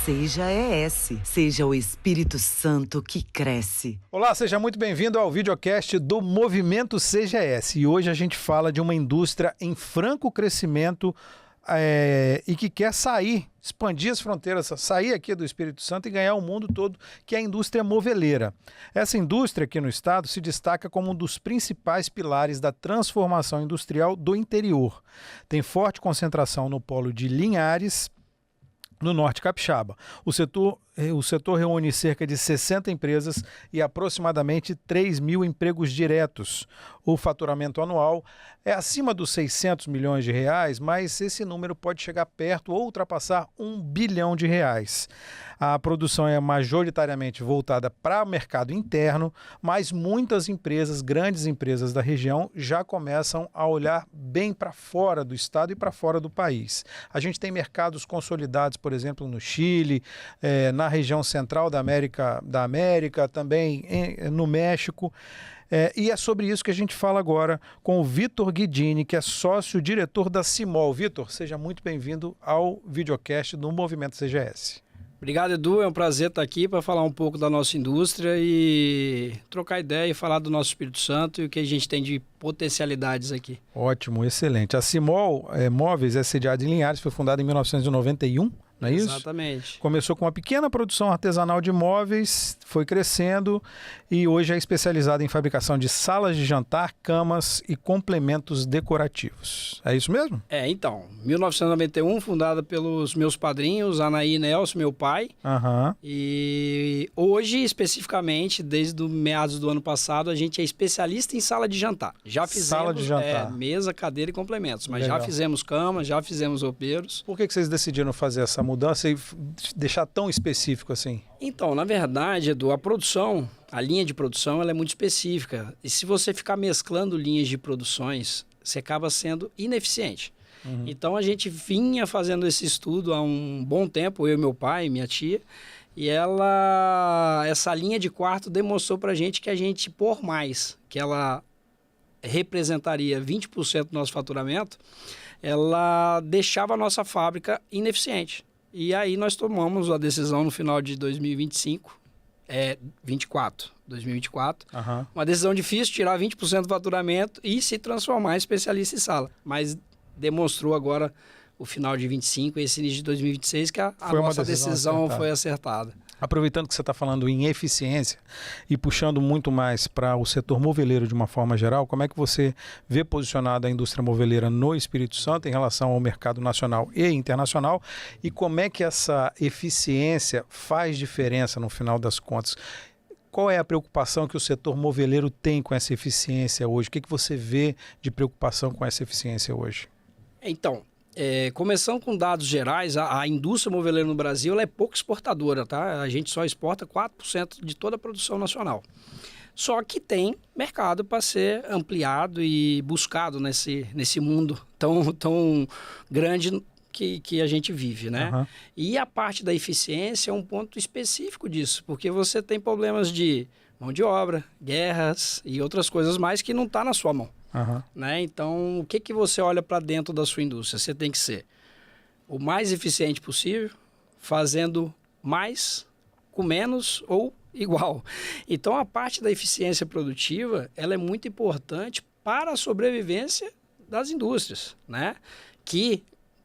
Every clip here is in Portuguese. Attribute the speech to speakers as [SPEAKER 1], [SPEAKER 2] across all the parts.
[SPEAKER 1] Seja ES, seja o Espírito Santo que cresce.
[SPEAKER 2] Olá, seja muito bem-vindo ao videocast do Movimento CGS. E hoje a gente fala de uma indústria em franco crescimento e que quer expandir as fronteiras, sair aqui do Espírito Santo e ganhar o mundo todo, que é a indústria moveleira. Essa indústria aqui no estado se destaca como um dos principais pilares da transformação industrial do interior. Tem forte concentração no polo de Linhares, no norte capixaba. O setor reúne cerca de 60 empresas e aproximadamente 3 mil empregos diretos. O faturamento anual é acima dos 600 milhões de reais, mas esse número pode chegar perto ou ultrapassar 1 bilhão de reais. A produção é majoritariamente voltada para o mercado interno, mas muitas empresas, grandes empresas da região, já começam a olhar bem para fora do estado e para fora do país. A gente tem mercados consolidados, por exemplo, no Chile, na região central da América, também no México. E é sobre isso que a gente fala agora com o Vitor Guidini, que é sócio-diretor da Cimol. Vitor, seja muito bem-vindo ao videocast do Movimento CGS.
[SPEAKER 3] Obrigado, Edu. É um prazer estar aqui para falar um pouco da nossa indústria e trocar ideia e falar do nosso Espírito Santo e o que a gente tem de potencialidades aqui.
[SPEAKER 2] Ótimo, excelente. A Cimol Móveis é sediada em Linhares, foi fundada em 1991. Não é isso?
[SPEAKER 3] Exatamente.
[SPEAKER 2] Começou com uma pequena produção artesanal de móveis, foi crescendo e hoje é especializada em fabricação de salas de jantar, camas e complementos decorativos. É isso mesmo?
[SPEAKER 3] Então, 1991, fundada pelos meus padrinhos, Anaí e Nelson, meu pai. E hoje, especificamente, desde o meados do ano passado, a gente é especialista em sala de jantar. Já fizemos
[SPEAKER 2] sala de jantar.
[SPEAKER 3] Mesa, cadeira e complementos, mas
[SPEAKER 2] Legal.
[SPEAKER 3] Já fizemos camas, já fizemos roupeiros.
[SPEAKER 2] Por que vocês decidiram fazer essa mudança e deixar tão específico assim?
[SPEAKER 3] Então, na verdade, Edu, a linha de produção, ela é muito específica. E se você ficar mesclando linhas de produções, você acaba sendo ineficiente. Então, a gente vinha fazendo esse estudo há um bom tempo, eu, meu pai, minha tia, e essa linha de quarto demonstrou pra gente que a gente, por mais que ela representaria 20% do nosso faturamento, ela deixava a nossa fábrica ineficiente. E aí nós tomamos a decisão no final de 2024, uma decisão difícil, tirar 20% do faturamento e se transformar em especialista em sala. Mas demonstrou agora, o final de 25 e esse início de 2026, que a nossa decisão foi acertada.
[SPEAKER 2] Aproveitando que você está falando em eficiência e puxando muito mais para o setor moveleiro de uma forma geral, como é que você vê posicionada a indústria moveleira no Espírito Santo em relação ao mercado nacional e internacional e como é que essa eficiência faz diferença no final das contas? Qual é a preocupação que o setor moveleiro tem com essa eficiência hoje? O que você vê de preocupação com essa eficiência hoje?
[SPEAKER 3] Então, começando com dados gerais, a indústria moveleira no Brasil ela é pouco exportadora, tá? A gente só exporta 4% de toda a produção nacional. Só que tem mercado para ser ampliado e buscado nesse mundo tão grande que a gente vive, né? E a parte da eficiência é um ponto específico disso, porque você tem problemas de mão de obra, guerras e outras coisas mais que não está na sua mão. Né? Então, o que você olha para dentro da sua indústria? Você tem que ser o mais eficiente possível, fazendo mais, com menos ou igual. Então, a parte da eficiência produtiva, ela é muito importante para a sobrevivência das indústrias, né? Que,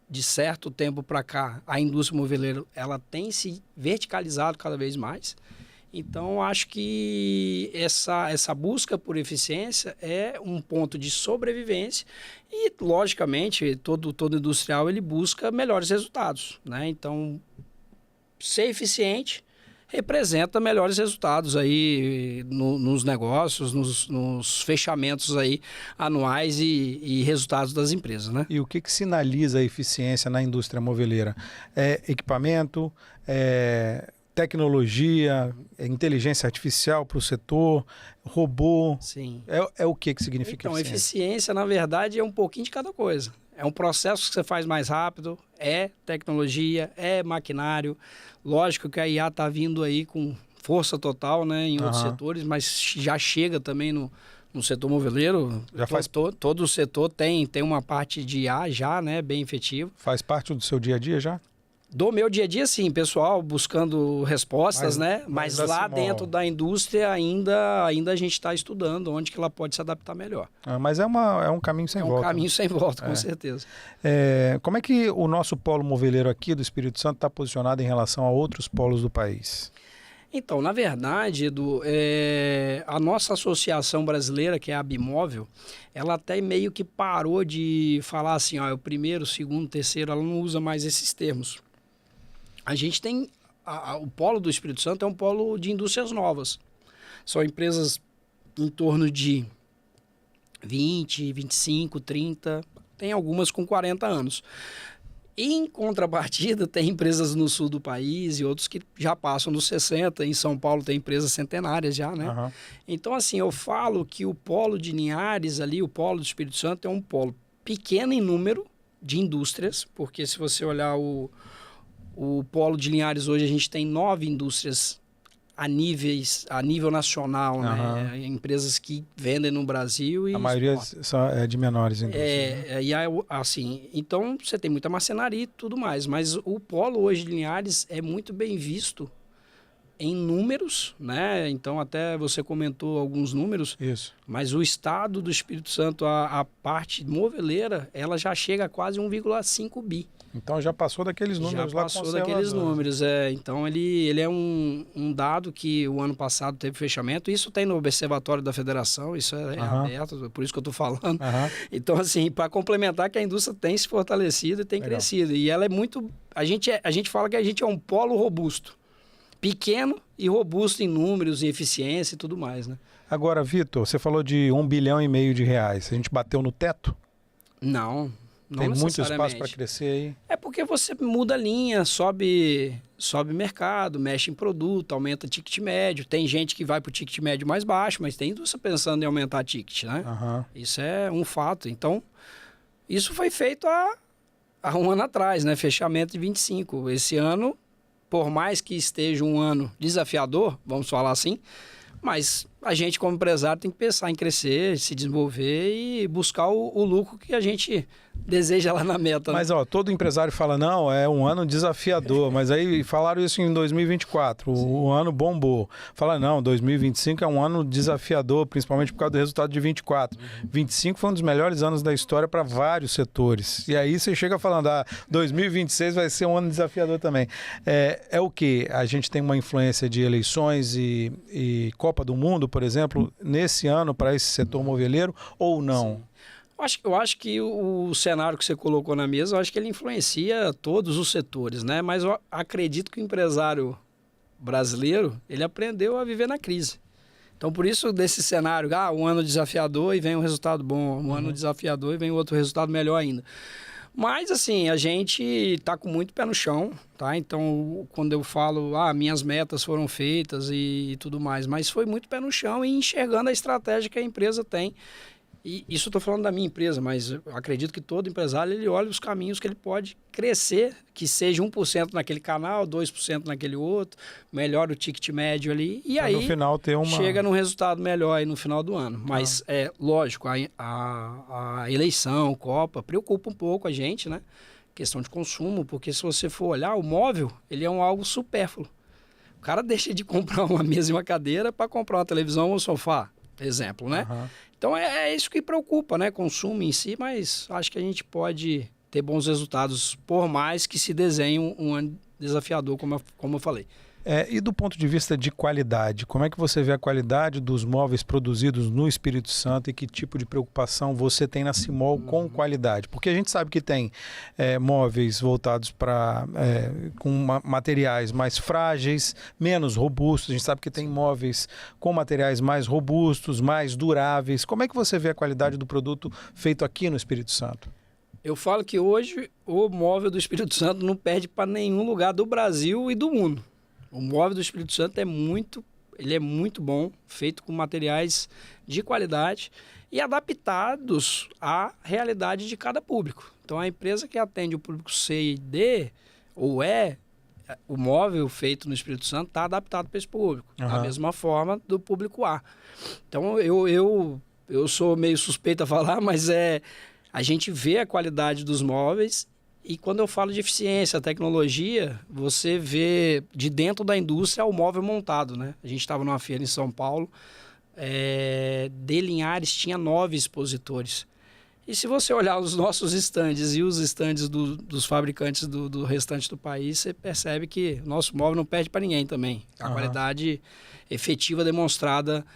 [SPEAKER 3] de certo tempo para cá, a indústria moveleira, ela tem se verticalizado cada vez mais. Então, acho que essa busca por eficiência é um ponto de sobrevivência e, logicamente, todo industrial ele busca melhores resultados, né? Então, ser eficiente representa melhores resultados aí nos negócios, nos fechamentos aí anuais e resultados das empresas, né?
[SPEAKER 2] E o que sinaliza a eficiência na indústria moveleira? É equipamento, tecnologia, inteligência artificial para o setor, robô.
[SPEAKER 3] Sim.
[SPEAKER 2] É o que significa
[SPEAKER 3] então,
[SPEAKER 2] eficiência?
[SPEAKER 3] Eficiência, na verdade, é um pouquinho de cada coisa. É um processo que você faz mais rápido, é tecnologia, é maquinário. Lógico que a IA está vindo aí com força total, né, em outros setores, mas já chega também no setor moveleiro.
[SPEAKER 2] Já faz...
[SPEAKER 3] todo o setor tem uma parte de IA já, né, bem efetivo.
[SPEAKER 2] Faz parte do seu dia a dia já?
[SPEAKER 3] Do meu dia a dia, sim, pessoal, buscando respostas, né? Mas
[SPEAKER 2] da
[SPEAKER 3] lá
[SPEAKER 2] Simol.
[SPEAKER 3] dentro da indústria ainda a gente está estudando onde que ela pode se adaptar melhor.
[SPEAKER 2] Mas é um caminho sem
[SPEAKER 3] É
[SPEAKER 2] volta.
[SPEAKER 3] um caminho sem volta, com certeza.
[SPEAKER 2] Como é que o nosso polo moveleiro aqui do Espírito Santo está posicionado em relação a outros polos do país?
[SPEAKER 3] Então, na verdade, Edu, a nossa associação brasileira, que é a Bimóvel, ela até meio que parou de falar assim, ó, é o primeiro, segundo, terceiro, ela não usa mais esses termos. A gente tem, o polo do Espírito Santo é um polo de indústrias novas. São empresas em torno de 20, 25, 30, tem algumas com 40 anos. Em contrapartida, tem empresas no sul do país e outros que já passam dos 60. Em São Paulo tem empresas centenárias já, né?
[SPEAKER 2] Aham.
[SPEAKER 3] Então, assim, eu falo que o polo de Linhares ali, o polo do Espírito Santo, é um polo pequeno em número de indústrias, porque se você olhar o polo de Linhares hoje, a gente tem 9 indústrias a nível nacional, né? Empresas que vendem no Brasil e
[SPEAKER 2] A maioria
[SPEAKER 3] exportam.
[SPEAKER 2] é de menores indústrias. Né?
[SPEAKER 3] E aí, assim, então você tem muita marcenaria e tudo mais, mas o polo hoje de Linhares é muito bem visto em números, né? Então até você comentou alguns números,
[SPEAKER 2] Isso.
[SPEAKER 3] mas o estado do Espírito Santo, a parte moveleira, ela já chega a quase 1,5 bi.
[SPEAKER 2] Então já passou daqueles números
[SPEAKER 3] Já
[SPEAKER 2] lá
[SPEAKER 3] passou daqueles números, Então ele é um dado que o ano passado teve fechamento. Isso tem no Observatório da Federação, isso é aberto, por isso que eu estou falando. Então, assim, para complementar que a indústria tem se fortalecido e tem crescido. E ela é muito... A gente fala que a gente é um polo robusto. Pequeno e robusto em números, em eficiência e tudo mais, né?
[SPEAKER 2] Agora, Vitor, você falou de 1,5 bilhão de reais. A gente bateu no teto?
[SPEAKER 3] Não
[SPEAKER 2] Tem muito espaço
[SPEAKER 3] necessariamente.
[SPEAKER 2] para crescer aí?
[SPEAKER 3] É porque você muda a linha, sobe mercado, mexe em produto, aumenta ticket médio. Tem gente que vai para o ticket médio mais baixo, mas tem indústria pensando em aumentar ticket, né? Isso é um fato. Então, isso foi feito há um ano atrás, né? Fechamento de 25. Esse ano, por mais que esteja um ano desafiador, vamos falar assim, mas a gente como empresário tem que pensar em crescer, se desenvolver e buscar o lucro que a gente deseja lá na meta.
[SPEAKER 2] Mas todo empresário fala, não, é um ano desafiador, mas aí falaram isso em 2024, o ano bombou. Fala, não, 2025 é um ano desafiador, principalmente por causa do resultado de 24. 25 foi um dos melhores anos da história para vários setores. E aí você chega falando, 2026 vai ser um ano desafiador também. É o quê? A gente tem uma influência de eleições e Copa do Mundo, por exemplo, nesse ano para esse setor moveleiro ou não?
[SPEAKER 3] Sim. Eu acho que o cenário que você colocou na mesa, eu acho que ele influencia todos os setores, né? Mas eu acredito que o empresário brasileiro, ele aprendeu a viver na crise. Então, por isso, desse cenário, um ano desafiador e vem um resultado bom, um ano desafiador e vem outro resultado melhor ainda. Mas, assim, a gente está com muito pé no chão, tá? Então, quando eu falo, minhas metas foram feitas e tudo mais, mas foi muito pé no chão e enxergando a estratégia que a empresa tem. E isso eu estou falando da minha empresa, mas eu acredito que todo empresário ele olha os caminhos que ele pode crescer, que seja 1% naquele canal, 2% naquele outro, melhora o ticket médio ali, e aí
[SPEAKER 2] no final ter
[SPEAKER 3] chega num resultado melhor aí no final do ano. Mas, lógico, a eleição, Copa, preocupa um pouco a gente, né? Questão de consumo, porque se você for olhar, o móvel, ele é algo supérfluo. O cara deixa de comprar uma mesa e uma cadeira para comprar uma televisão ou um sofá, exemplo, né? Então é isso que preocupa, né? Consumo em si, mas acho que a gente pode ter bons resultados, por mais que se desenhe um ano desafiador, como eu falei.
[SPEAKER 2] E do ponto de vista de qualidade, como é que você vê a qualidade dos móveis produzidos no Espírito Santo e que tipo de preocupação você tem na Simol com qualidade? Porque a gente sabe que tem móveis voltados para com materiais mais frágeis, menos robustos. A gente sabe que tem móveis com materiais mais robustos, mais duráveis. Como é que você vê a qualidade do produto feito aqui no Espírito Santo?
[SPEAKER 3] Eu falo que hoje o móvel do Espírito Santo não perde para nenhum lugar do Brasil e do mundo. O móvel do Espírito Santo é muito bom, feito com materiais de qualidade e adaptados à realidade de cada público. Então, a empresa que atende o público C e D, o móvel feito no Espírito Santo está adaptado para esse público. Da mesma forma do público A. Então, eu sou meio suspeito a falar, mas a gente vê a qualidade dos móveis E quando eu falo de eficiência, tecnologia, você vê de dentro da indústria o móvel montado, né? A gente estava numa feira em São Paulo, de Linhares tinha 9 expositores. E se você olhar os nossos estandes e os estandes dos fabricantes do restante do país, você percebe que o nosso móvel não perde para ninguém também. A qualidade efetiva demonstrada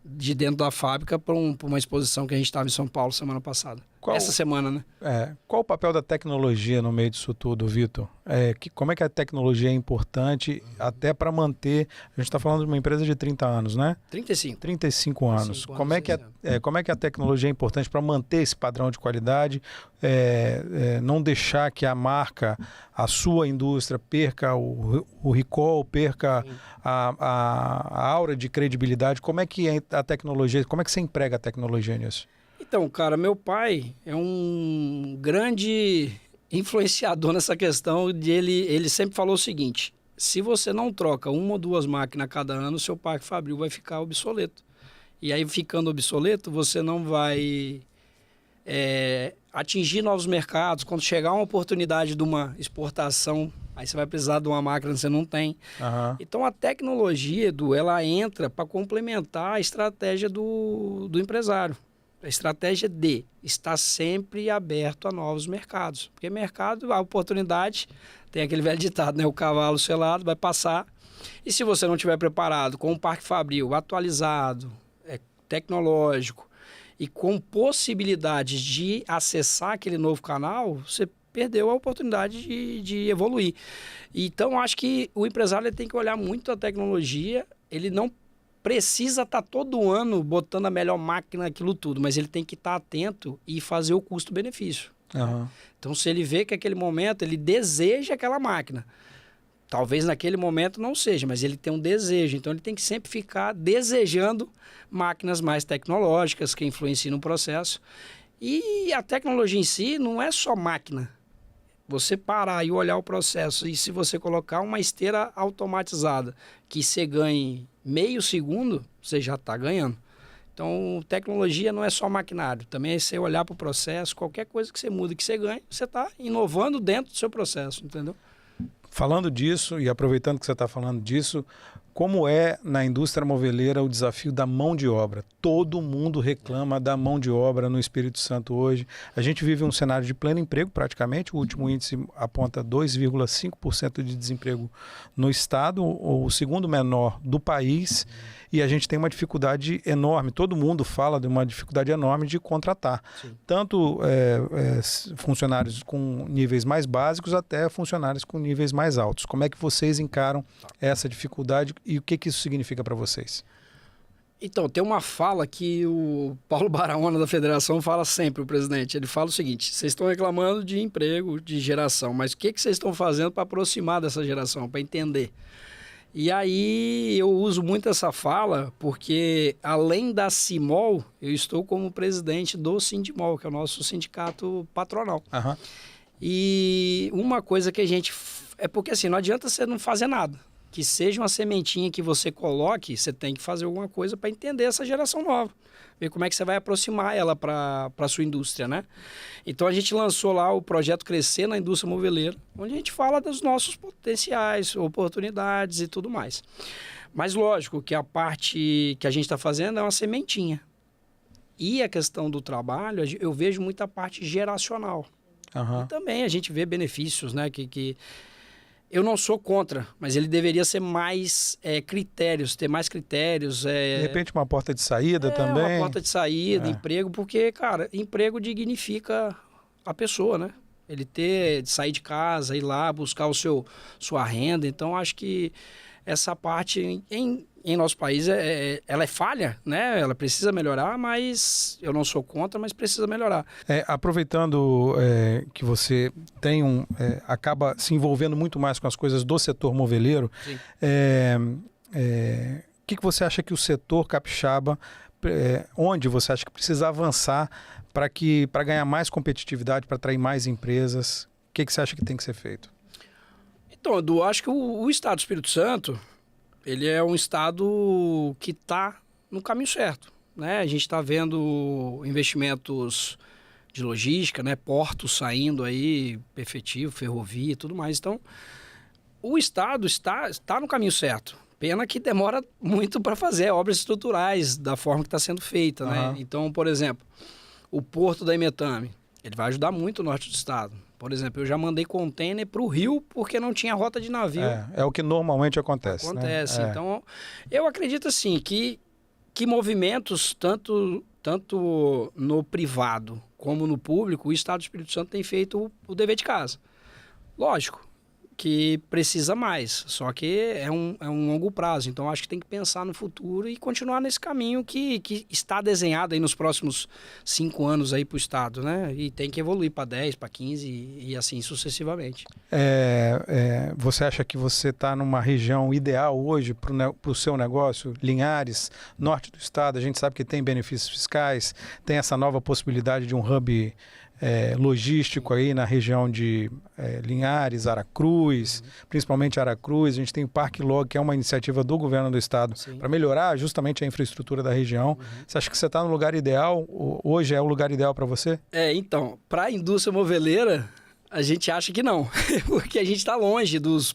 [SPEAKER 3] de dentro da fábrica para uma exposição que a gente estava em São Paulo semana passada. Essa semana, né?
[SPEAKER 2] Qual o papel da tecnologia no meio disso tudo, Vitor? Como é que a tecnologia é importante até para manter... A gente está falando de uma empresa de 30 anos, né?
[SPEAKER 3] 35.
[SPEAKER 2] 35 anos. Como é que a tecnologia é importante para manter esse padrão de qualidade, não deixar que a marca, a sua indústria, perca o recall, perca a aura de credibilidade? Como é que a tecnologia, como é que você emprega a tecnologia nisso?
[SPEAKER 3] Então, cara, meu pai é um grande influenciador nessa questão de ele sempre falou o seguinte: se você não troca 1 ou 2 máquinas a cada ano, seu parque fabril vai ficar obsoleto. E aí, ficando obsoleto, você não vai atingir novos mercados. Quando chegar uma oportunidade de uma exportação, aí você vai precisar de uma máquina que você não tem. Então, a tecnologia, Edu, ela entra para complementar a estratégia do empresário. A estratégia de estar sempre aberto a novos mercados. Porque mercado, a oportunidade, tem aquele velho ditado, né? O cavalo selado vai passar. E se você não estiver preparado com um parque fabril atualizado, tecnológico e com possibilidades de acessar aquele novo canal, você perdeu a oportunidade de evoluir. Então, acho que o empresário ele tem que olhar muito a tecnologia. Ele não precisa estar todo ano botando a melhor máquina, aquilo tudo, mas ele tem que estar atento e fazer o custo-benefício. Então, se ele vê que naquele momento ele deseja aquela máquina, talvez naquele momento não seja, mas ele tem um desejo, então ele tem que sempre ficar desejando máquinas mais tecnológicas que influenciem no processo. E a tecnologia em si não é só máquina. Você parar e olhar o processo, e se você colocar uma esteira automatizada que você ganhe meio segundo, você já está ganhando. Então, tecnologia não é só maquinário, também é você olhar para o processo, qualquer coisa que você muda, que você ganhe, você está inovando dentro do seu processo, entendeu?
[SPEAKER 2] Falando disso, e aproveitando que você está falando disso, como é na indústria moveleira o desafio da mão de obra? Todo mundo reclama da mão de obra no Espírito Santo hoje. A gente vive um cenário de pleno emprego praticamente, o último índice aponta 2,5% de desemprego no estado, o segundo menor do país, e a gente tem uma dificuldade enorme, todo mundo fala de uma dificuldade enorme de contratar. Sim. Tanto funcionários com níveis mais básicos até funcionários com níveis mais altos. Como é que vocês encaram essa dificuldade e o que isso significa para vocês?
[SPEAKER 3] Então, tem uma fala que o Paulo Baraona da Federação fala sempre, o presidente. Ele fala o seguinte: vocês estão reclamando de emprego, de geração, mas o que vocês estão fazendo para aproximar dessa geração, para entender? E aí eu uso muito essa fala porque, além da CIMOL, eu estou como presidente do Sindimol, que é o nosso sindicato patronal. E uma coisa que a gente... É porque assim, não adianta você não fazer nada. Que seja uma sementinha que você coloque, você tem que fazer alguma coisa para entender essa geração nova. Ver como é que você vai aproximar ela para a sua indústria, né? Então, a gente lançou lá o projeto Crescer na Indústria Moveleira, onde a gente fala dos nossos potenciais, oportunidades e tudo mais. Mas, lógico, que a parte que a gente está fazendo é uma sementinha. E a questão do trabalho, eu vejo muita parte geracional. E também a gente vê benefícios, né? Que eu não sou contra, mas ele deveria ser mais critérios, ter mais critérios.
[SPEAKER 2] De repente uma porta de saída também.
[SPEAKER 3] Uma porta de saída, emprego, porque, cara, emprego dignifica a pessoa, né? Ele sair de casa, ir lá, buscar sua renda. Então, acho que essa parte em nosso país, ela é falha, né? Ela precisa melhorar, mas eu não sou contra, mas precisa melhorar.
[SPEAKER 2] Aproveitando que você acaba se envolvendo muito mais com as coisas do setor moveleiro, o que você acha que o setor capixaba, onde você acha que precisa avançar para ganhar mais competitividade, para atrair mais empresas? O que você acha que tem que ser feito?
[SPEAKER 3] Então, Edu, acho que o Estado do Espírito Santo, ele é um estado que está no caminho certo, né? A gente está vendo investimentos de logística, né? Portos saindo aí, efetivo, ferrovia e tudo mais. Então, o Estado está no caminho certo. Pena que demora muito para fazer obras estruturais da forma que está sendo feita, né? Então, por exemplo, o Porto da Imetame, ele vai ajudar muito o norte do estado. Por exemplo, eu já mandei container para o Rio porque não tinha rota de navio.
[SPEAKER 2] É o que normalmente acontece.
[SPEAKER 3] Acontece. Né? Então, eu acredito assim que movimentos, tanto no privado como no público, o Estado do Espírito Santo tem feito o dever de casa. Lógico que precisa mais, só que é um longo prazo. Então, acho que tem que pensar no futuro e continuar nesse caminho que está desenhado aí nos próximos 5 anos aí para o Estado, né? E tem que evoluir para 10, para 15 e assim sucessivamente.
[SPEAKER 2] Você acha que você está numa região ideal hoje para o seu negócio? Linhares, norte do estado, a gente sabe que tem benefícios fiscais, tem essa nova possibilidade de um hub logístico aí na região de Linhares, Aracruz, principalmente Aracruz. A gente tem o Parque Log, que é uma iniciativa do governo do estado para melhorar justamente a infraestrutura da região. Você acha que você está no lugar ideal? Hoje é o lugar ideal para você?
[SPEAKER 3] Então, para a indústria moveleira, a gente acha que não, porque a gente está longe dos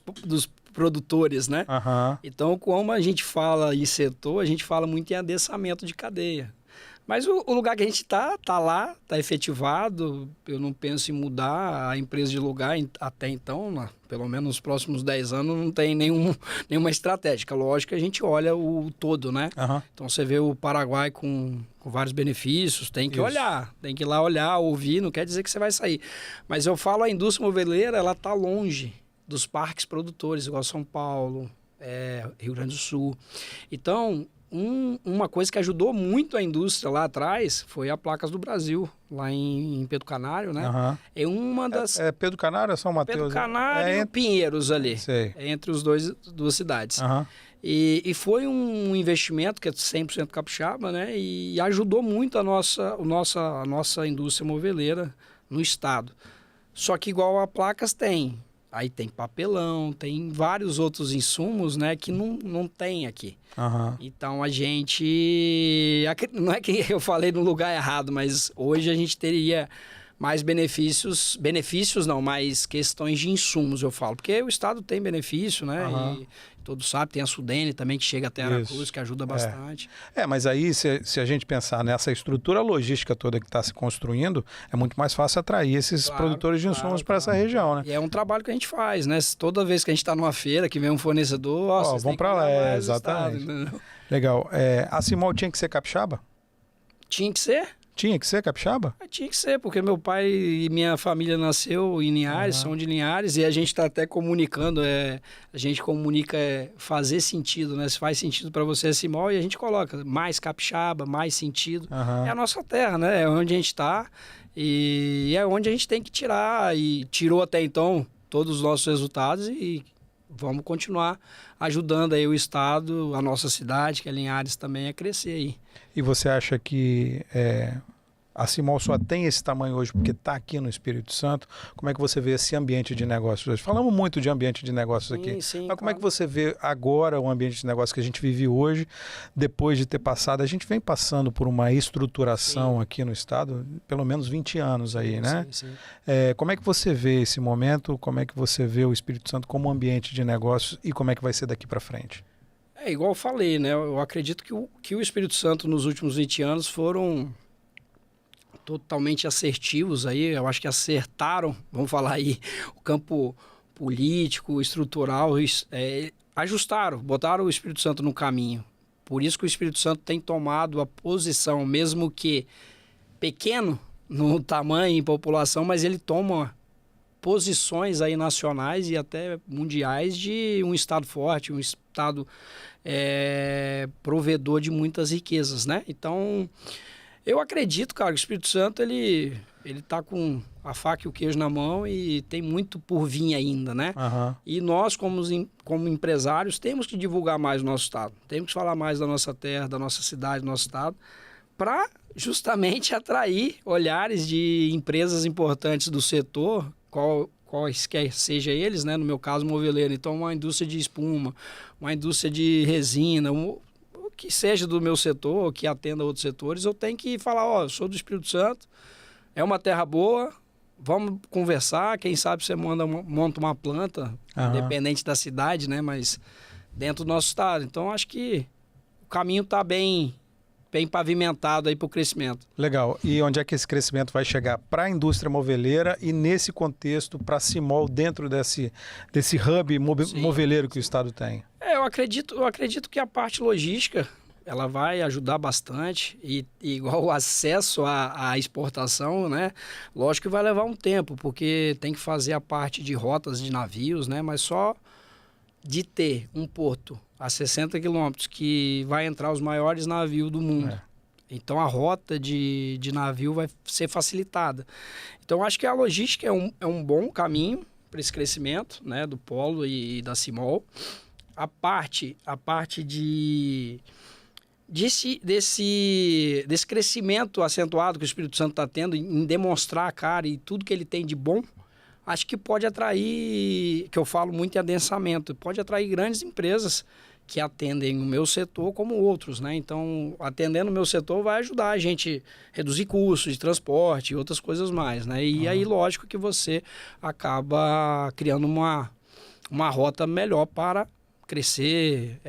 [SPEAKER 3] produtores, né? Então, como a gente fala em setor, a gente fala muito em adensamento de cadeia. Mas o lugar que a gente está lá, está efetivado. Eu não penso em mudar a empresa de lugar até então, pelo menos nos próximos 10 anos, não tem nenhuma estratégia. Lógico que a gente olha o todo, né? Então você vê o Paraguai com vários benefícios, tem que olhar, tem que ir lá olhar, ouvir, não quer dizer que você vai sair. Mas eu falo, a indústria moveleira, ela está longe dos parques produtores, igual São Paulo, Rio Grande do Sul. Então, uma coisa que ajudou muito a indústria lá atrás foi a Placas do Brasil, lá em Pedro Canário, né? É uma das...
[SPEAKER 2] Pedro Canário ou São Mateus?
[SPEAKER 3] Pedro Canário e Pinheiros ali.
[SPEAKER 2] Sei.
[SPEAKER 3] Entre os duas cidades. E foi um investimento que é 100% capixaba, né? E ajudou muito a nossa indústria moveleira no estado. Só que igual a Placas tem. Aí tem papelão, tem vários outros insumos, né, que não tem aqui. Então, a gente... Não é que eu falei no lugar errado, mas hoje a gente teria mais benefícios não, mais questões de insumos, eu falo. Porque o estado tem benefício, né, e todos sabem, tem a Sudene também, que chega até Aracruz, que ajuda bastante.
[SPEAKER 2] Mas aí, se a gente pensar nessa estrutura logística toda que está se construindo, é muito mais fácil atrair esses produtores de insumos para essa região, né?
[SPEAKER 3] E é um trabalho que a gente faz, né? Toda vez que a gente está numa feira, que vem um fornecedor,
[SPEAKER 2] vamos para lá, exatamente. Legal. A Simol tinha que ser capixaba?
[SPEAKER 3] Tinha que ser.
[SPEAKER 2] Tinha que ser capixaba?
[SPEAKER 3] Tinha que ser, porque meu pai e minha família nasceu em Linhares, são de Linhares, e a gente está até comunicando, a gente comunica fazer sentido, né? Se faz sentido para você é Simol, e a gente coloca mais capixaba, mais sentido. É a nossa terra, né? É onde a gente está e é onde a gente tem que tirar, e tirou até então todos os nossos resultados e vamos continuar ajudando aí o estado, a nossa cidade, que é Linhares também, a crescer aí.
[SPEAKER 2] E você acha que a Simol só tem esse tamanho hoje porque está aqui no Espírito Santo? Como é que você vê esse ambiente de negócios hoje? Falamos muito de ambiente de negócios aqui.
[SPEAKER 3] Sim,
[SPEAKER 2] mas como é que você vê agora o ambiente de negócios que a gente vive hoje, depois de ter passado? A gente vem passando por uma estruturação aqui no estado, pelo menos 20 anos aí, né?
[SPEAKER 3] Sim.
[SPEAKER 2] Como é que você vê esse momento? Como é que você vê o Espírito Santo como ambiente de negócios e como é que vai ser daqui para frente?
[SPEAKER 3] Igual eu falei, né? Eu acredito que o Espírito Santo nos últimos 20 anos foram totalmente assertivos aí. Eu acho que acertaram, vamos falar aí, o campo político, estrutural, ajustaram, botaram o Espírito Santo no caminho. Por isso que o Espírito Santo tem tomado a posição, mesmo que pequeno no tamanho e população, mas ele toma posições aí nacionais e até mundiais de um estado forte, um estado provedor de muitas riquezas, né? Então, eu acredito, cara, que o Espírito Santo, ele tá com a faca e o queijo na mão e tem muito por vir ainda, né? E nós, como empresários, temos que divulgar mais o nosso estado, temos que falar mais da nossa terra, da nossa cidade, do nosso estado, para justamente atrair olhares de empresas importantes do setor, quaisquer seja eles, né? No meu caso, moveleiro. Então, uma indústria de espuma, uma indústria de resina, o que seja do meu setor, que atenda outros setores, eu tenho que falar, eu sou do Espírito Santo, É uma terra boa, vamos conversar, quem sabe você monta uma planta, independente da cidade, né? Mas dentro do nosso estado. Então, acho que o caminho está bem pavimentado aí para o crescimento.
[SPEAKER 2] Legal. E onde é que esse crescimento vai chegar para a indústria moveleira e nesse contexto para a Cimol dentro desse hub moveleiro que o estado tem?
[SPEAKER 3] Eu acredito que a parte logística ela vai ajudar bastante e igual o acesso à exportação, né? Lógico que vai levar um tempo, porque tem que fazer a parte de rotas de navios, né? Mas só de ter um porto a 60 quilômetros que vai entrar os maiores navios do mundo. Então a rota de navio vai ser facilitada. Então acho que a logística é um bom caminho para esse crescimento, né? Do Polo e da Cimol. A parte desse crescimento acentuado que o Espírito Santo está tendo em demonstrar a cara e tudo que ele tem de bom, acho que pode atrair, que eu falo muito em adensamento, pode atrair grandes empresas que atendem o meu setor como outros, né? Então, atendendo o meu setor vai ajudar a gente a reduzir custos de transporte e outras coisas mais, né? E aí, lógico que você acaba criando uma rota melhor para crescer,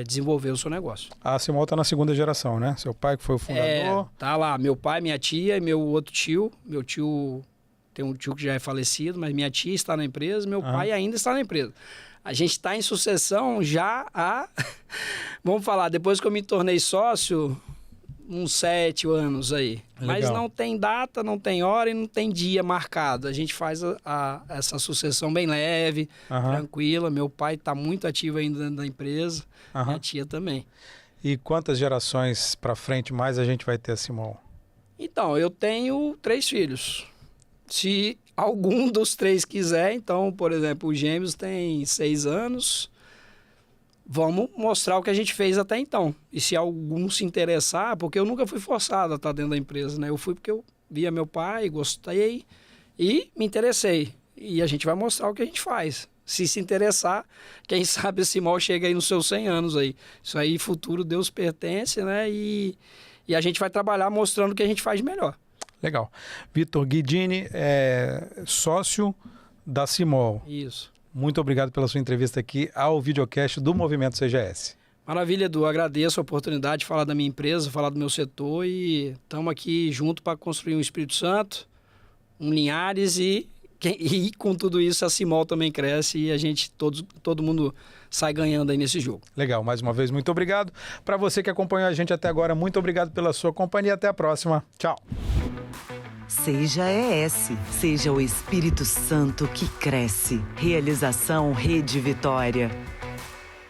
[SPEAKER 3] desenvolver o seu negócio.
[SPEAKER 2] A Cimol está na segunda geração, né? Seu pai que foi o fundador.
[SPEAKER 3] Tá lá, meu pai, minha tia e meu outro tio. Meu tio, tem um tio que já é falecido, mas minha tia está na empresa, meu pai ainda está na empresa. A gente está em sucessão já há, vamos falar, depois que eu me tornei sócio, uns 7 anos aí. Legal. Mas não tem data, não tem hora e não tem dia marcado. A gente faz essa sucessão bem leve, tranquila. Meu pai está muito ativo ainda dentro da empresa, minha tia também.
[SPEAKER 2] E quantas gerações para frente mais a gente vai ter a Cimol?
[SPEAKER 3] Então, eu tenho 3 filhos. Se algum dos 3 quiser, então, por exemplo, o Gêmeos tem 6 anos... Vamos mostrar o que a gente fez até então. E se algum se interessar, porque eu nunca fui forçado a estar dentro da empresa, né? Eu fui porque eu via meu pai, gostei e me interessei. E a gente vai mostrar o que a gente faz. Se interessar, quem sabe esse mal chega aí nos seus 100 anos aí. Isso aí, futuro, Deus pertence, né? E a gente vai trabalhar mostrando o que a gente faz de melhor.
[SPEAKER 2] Legal. Vitor Guidini é sócio da Cimol.
[SPEAKER 3] Isso.
[SPEAKER 2] Muito obrigado pela sua entrevista aqui ao videocast do Movimento CGS.
[SPEAKER 3] Maravilha, Edu. Agradeço a oportunidade de falar da minha empresa, falar do meu setor e estamos aqui junto para construir um Espírito Santo, um Linhares e com tudo isso a Cimol também cresce e a gente, todo mundo sai ganhando aí nesse jogo.
[SPEAKER 2] Legal. Mais uma vez, muito obrigado. Para você que acompanhou a gente até agora, muito obrigado pela sua companhia. Até a próxima. Tchau.
[SPEAKER 1] Seja ES, seja o Espírito Santo que cresce. Realização Rede Vitória.